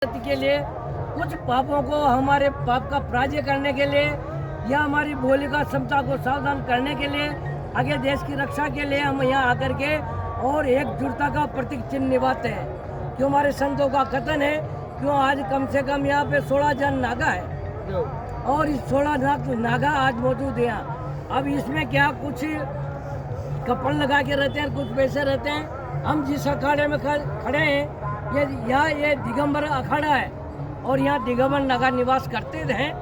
के लिए, कुछ पापों को हमारे पाप का प्रायश्चित करने के लिए या हमारी बोली का क्षमता को सावधान करने के लिए, आगे देश की रक्षा के लिए हम यहाँ आकर के और एकजुटता का प्रतीक चिन्ह निभाते हैं। क्यों हमारे संतों का कथन है, क्यों आज कम से कम यहाँ पे 16 जन नागा है और इस 16 नागा आज मौजूद है यहाँ। अब इसमें क्या कुछ कपड़ लगा के रहते हैं, कुछ वैसे रहते हैं। हम जिस अखाड़े में खड़े हैं ये दिगंबर अखाड़ा है और यहाँ दिगंबर नागा निवास करते हैं।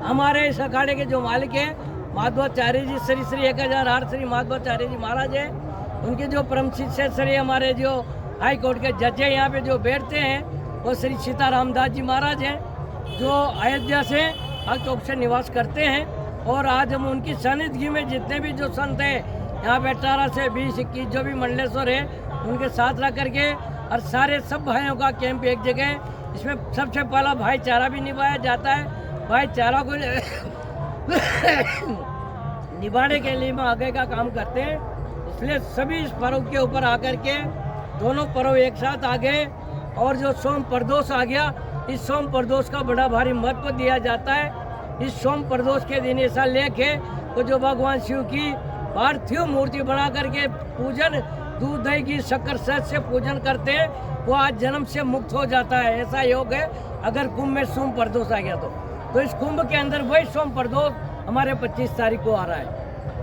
हमारे इस अखाड़े के जो मालिक हैं माधवाचार्य जी, श्री श्री 1008 श्री माधवाचार्य जी महाराज है। उनके जो परम शिष्य श्री हमारे जो हाई कोर्ट के जज हैं यहाँ पे जो बैठते हैं वो श्री सीताराम दास जी महाराज हैं, जो अयोध्या से चौक से निवास करते हैं। और आज हम उनकी सानिध्य में जितने भी जो संत हैं यहाँ पे 18 से 20 21 जो भी मंडलेश्वर है उनके साथ रह करके और सारे सब भाइयों का कैंप एक जगह है। इसमें सबसे पहला भाईचारा भी निभाया जाता है। भाईचारा को निभाने के लिए हम आगे का काम करते हैं। इसलिए सभी इस पर्व के ऊपर आकर के दोनों पर्व एक साथ आ गए। और जो सोम प्रदोष आ गया, इस सोम प्रदोष का बड़ा भारी महत्व दिया जाता है। इस सोम प्रदोष के दिन ऐसा लेख है तो जो भगवान शिव की पार्थिव मूर्ति बना करके पूजन दूध दही की शक्कर शहद से पूजन करते हैं, वो आज जन्म से मुक्त हो जाता है। ऐसा योग है अगर कुंभ में सोम प्रदोष आ गया तो इस कुंभ के अंदर वही सोम प्रदोष हमारे 25 तारीख को आ रहा है।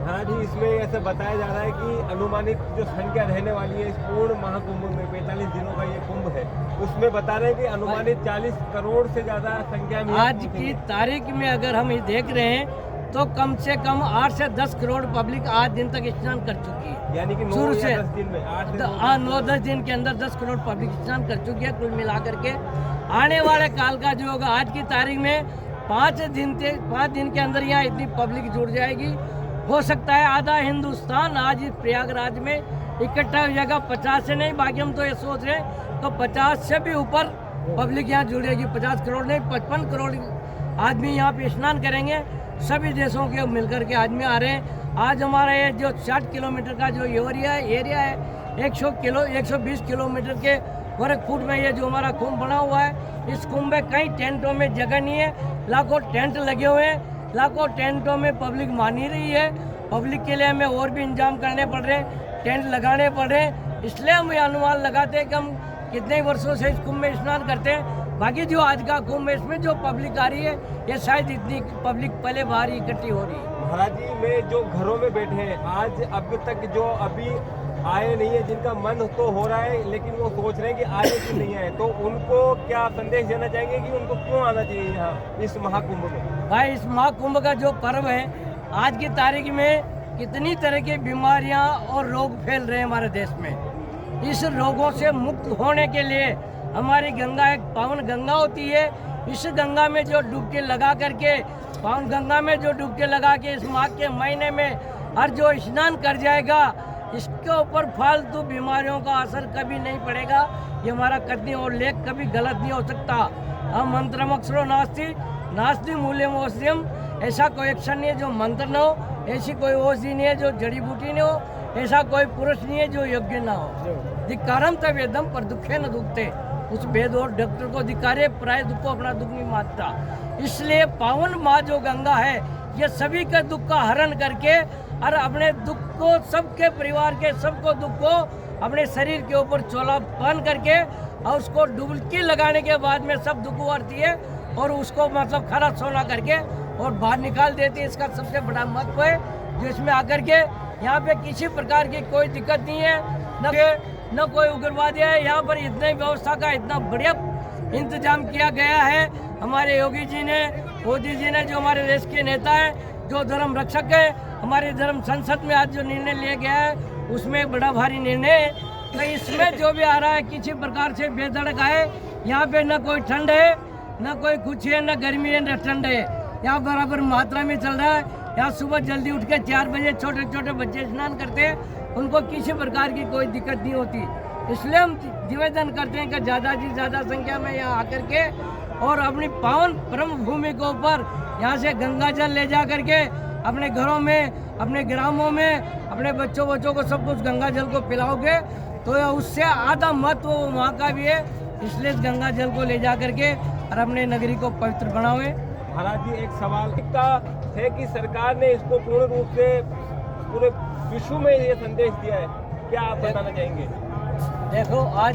हाँ जी, इसमें ऐसा बताया जा रहा है कि अनुमानित जो संख्या रहने वाली है इस पूर्ण महाकुंभ में 45 दिनों का ये कुंभ है, उसमें बता रहे हैं कि अनुमानित 40 करोड़ से ज्यादा संख्या में आज की तारीख में अगर हम ये देख रहे हैं तो कम से कम 8 से 10 करोड़ पब्लिक आज दिन तक स्नान कर चुकी है। यानी कि 9 या 10 दिन में 9-10 दिन के अंदर 10 करोड़ पब्लिक स्नान कर चुकी है। कुल मिलाकर के आने वाले काल का जो होगा आज की तारीख में 5 दिन के अंदर यहाँ इतनी पब्लिक जुड़ जाएगी। हो सकता है आधा हिंदुस्तान आज इस प्रयागराज में इकट्ठा हो जाएगा। 50 से नहीं, बाकी हम तो ये सोच रहे हैं तो 50 से भी ऊपर पब्लिक यहाँ जुड़ेगी। 50 करोड़ नहीं, 55 करोड़ आदमी यहाँ पे स्नान करेंगे। सभी देशों के मिलकर के आदमी आ रहे हैं। आज हमारा ये जो 60 किलोमीटर का जो एरिया है 120 किलोमीटर के वर्ग फुट में ये जो हमारा कुंभ बना हुआ है, इस कुंभ में कई टेंटों में जगह नहीं है। लाखों टेंट लगे हुए हैं, लाखों टेंटों में पब्लिक मान ही रही है। पब्लिक के लिए हमें और भी इंतजाम करने पड़ रहे हैं, टेंट लगाने पड़ रहे हैं। इसलिए हम ये अनुमान लगाते हैं कि हम कितने वर्षों से इस कुंभ में स्नान करते हैं। बाकी जो आज का कुंभ इसमें जो पब्लिक आ रही है ये शायद इतनी पब्लिक पहले बाहर इकट्ठी हो रही है। महाराज जी में जो घरों में बैठे हैं आज अब तक जो अभी आए नहीं है, जिनका मन तो हो रहा है लेकिन वो सोच रहे हैं कि आए कि नहीं आए, तो उनको क्या संदेश देना चाहेंगे कि उनको क्यों आना चाहिए यहाँ इस महाकुंभ में? भाई इस महाकुंभ का जो पर्व है आज की तारीख में कितनी तरह की बीमारियां और रोग फैल रहे हैं हमारे देश में। इस रोगों से मुक्त होने के लिए हमारी गंगा एक पावन गंगा होती है। इस गंगा में जो डुबकी लगा करके पावन गंगा में जो डुबकी लगा के इस माघ के महीने में हर जो स्नान कर जाएगा इसके ऊपर फालतू बीमारियों का असर कभी नहीं पड़ेगा। ये हमारा कथनी और लेख कभी गलत नहीं हो सकता। हम मंत्रम अक्षरो नास्ति नास्ति मूल्यम औषधियम, ऐसा कोई अक्षर नहीं है जो मंत्र न हो, ऐसी कोई औषधि नहीं है जो जड़ी बूटी न हो, ऐसा कोई पुरुष नहीं है जो योग्य न हो। धिक्कारम तब वेदम पर दुखे न दुखते, उस वेद और डॉक्टर को धिक्कारे, प्राय दुख को अपना दुख नहीं मानता। इसलिए पावन माँ जो गंगा है ये सभी के दुख का हरण करके और अपने दुख को सबके परिवार के सबको दुख को अपने शरीर के ऊपर चोला बांध करके और उसको डुबकी लगाने के बाद में सब दुख उभरती है और उसको मतलब खरा सोना करके और बाहर निकाल देती है। इसका सबसे बड़ा महत्व है जिसमें आकर के यहाँ पे किसी प्रकार की कोई दिक्कत नहीं है, न कोई उग्रवादी है। यहाँ पर इतनी व्यवस्था का इतना बढ़िया इंतजाम किया गया है हमारे योगी जी ने, मोदी जी ने, जो हमारे देश के नेता हैं, जो धर्म रक्षक है। हमारे धर्म संसद में आज जो निर्णय लिया गया है उसमें बड़ा भारी निर्णय है। तो इसमें जो भी आ रहा है किसी प्रकार से बेधड़क है। यहाँ पे न कोई ठंड है, न कोई कुछ है, न गर्मी है, न ठंड है। यहाँ बराबर मात्रा में चल रहा है। यहाँ सुबह जल्दी उठ के 4 बजे छोटे छोटे बच्चे स्नान करते हैं, उनको किसी प्रकार की कोई दिक्कत नहीं होती। इसलिए हम निवेदन करते हैं कि ज़्यादा से ज़्यादा संख्या में यहाँ आकर के और अपनी पावन परम भूमि के ऊपर यहाँ से गंगा जल ले जा करके अपने घरों में, अपने ग्रामों में, अपने बच्चों को सब कुछ गंगा जल को पिलाओगे तो उससे आधा महत्व वहाँ का भी है इसलिए इस गंगा जल को ले जा करके और अपने नगरी को पवित्र बनावे। महाराज जी एक सवाल का है कि सरकार ने इसको पूर्ण रूप से पूरे विश्व में ये संदेश दिया है, क्या आप बताना चाहेंगे? देखो आज